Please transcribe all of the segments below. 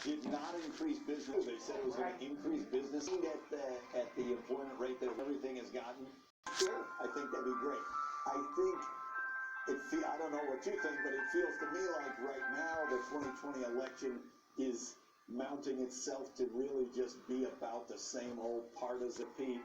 did not increase business. They said it was going to increase business. At the employment rate that everything has gotten, sure, I think that'd be great. I think I don't know what you think, but it feels to me like right now the 2020 election is mounting itself to really just be about the same old partisan Pete.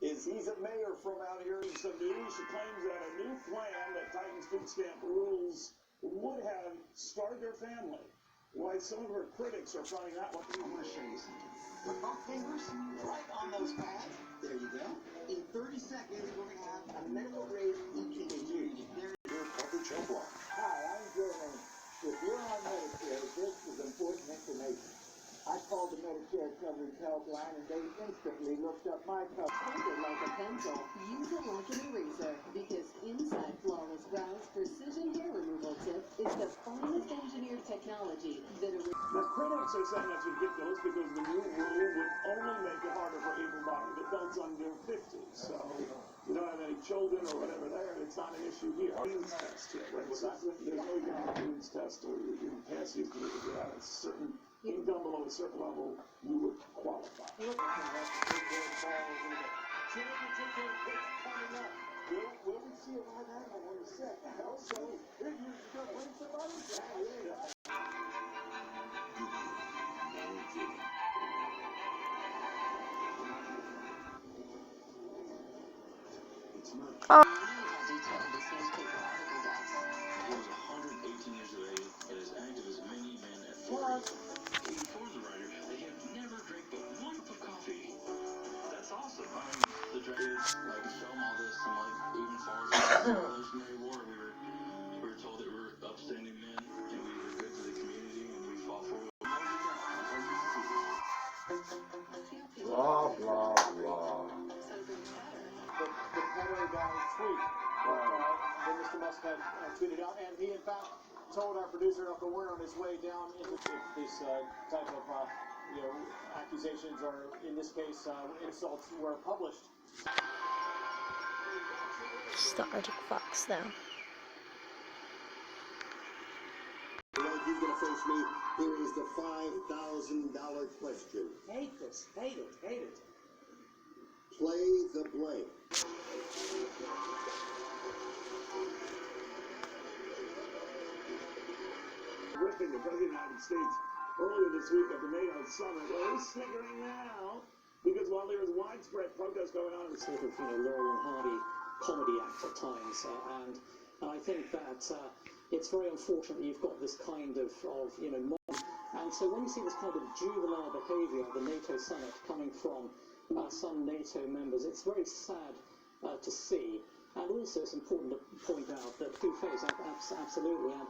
He's a mayor from out here. Some news. She claims that a new plan that tightens food stamp rules would have scarred their family. Why some of her critics are finding that one. I want to show you something. With both fingers right on those pads. There you go. In 30 seconds, we're going to have a medical grade EKG. Your coverage of law. Hi, I'm Jeremy. If you're on Medicare, this is important information. I called the Medicare coverage helpline and they instantly looked up my coverage. Hold it like a pencil. Use it like an eraser because inside Flawless Brow's precision hair removal tip is the finest engineered technology that The critics are saying that's ridiculous because the new rule would only make it harder for able-bodied adults under 50. So you don't have any children or whatever there, it's not an issue here. Means test here, right? It's not, there's no economic means test or you can pass you through to have a certain income below a certain level, you would qualify. Will we see it right now on the set? Also, if you could win somebody, it's not. He was 118 years of age and as active as many men at 40. He informed the writer that he had never drank but one cup of coffee. That's awesome. I mean, the drink is like film all this and like even far as the Revolutionary War, we were told that we were upstanding men and we were good to the community and we fought for it. Blah, blah, blah. The Petro guy's tweet that Mr. Musk had tweeted out, and he in fact told our producer Uncle Warren on his way down into this type of accusations or in this case insults were published. It's the Arctic Fox though. He's going to face me. Here is the $5,000 question. Hate this. Hate it. Hate it. Play the blank. Ripping the President of the United States earlier this week at the NATO summit. Well, he's snickering now because while there is widespread protest going on, it's sort of Laurel and Hardy comedy act at times, and I think that it's very unfortunate that you've got this kind of mob. And so when you see this kind of juvenile behaviour at the NATO summit coming from some NATO members, it's very sad to see. And also it's important to point out that two-face, absolutely, and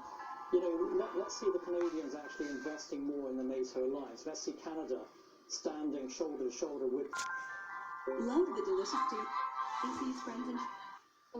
let's see the Canadians actually investing more in the NATO alliance. Let's see Canada standing shoulder to shoulder with. love the delicious tea. AC's friends and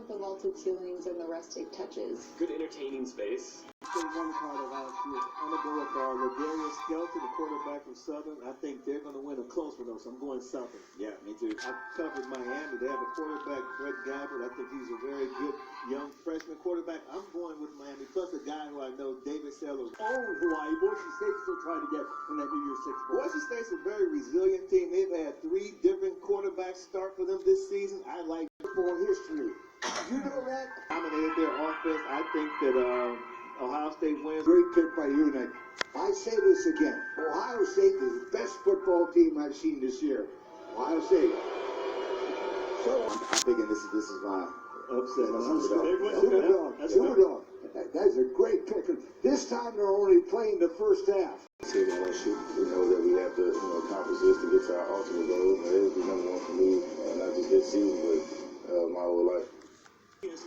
the vaulted ceilings and the rustic touches. Good entertaining space. One part of last year. I'm going to go with Ladarius Skelton, the quarterback from Southern. I think they're going to win a close one, though, so I'm going Southern. Yeah, me too. I covered Miami. They have a quarterback, Brett Gabbert. I think he's a very good young freshman quarterback. I'm going with Miami. Plus a guy who I know, David Sellers. Oh, Hawaii. Boise State's still trying to get in that New Year's Six Bowl. Boise State's a very resilient team. They've had 3 different quarterbacks start for them this season. I like football history. You know that? Dominated their offense. I think that Ohio State wins. Great pick by you, Nick. I say this again. Ohio State is the best football team I've seen this year. Ohio State. So I'm thinking this is my upset. Superdog. That's a great pick. This time they're only playing the first half. Say that LSU, we know that we have to accomplish this to get to our ultimate goal. That is the number one for me, not just this season, but my whole life.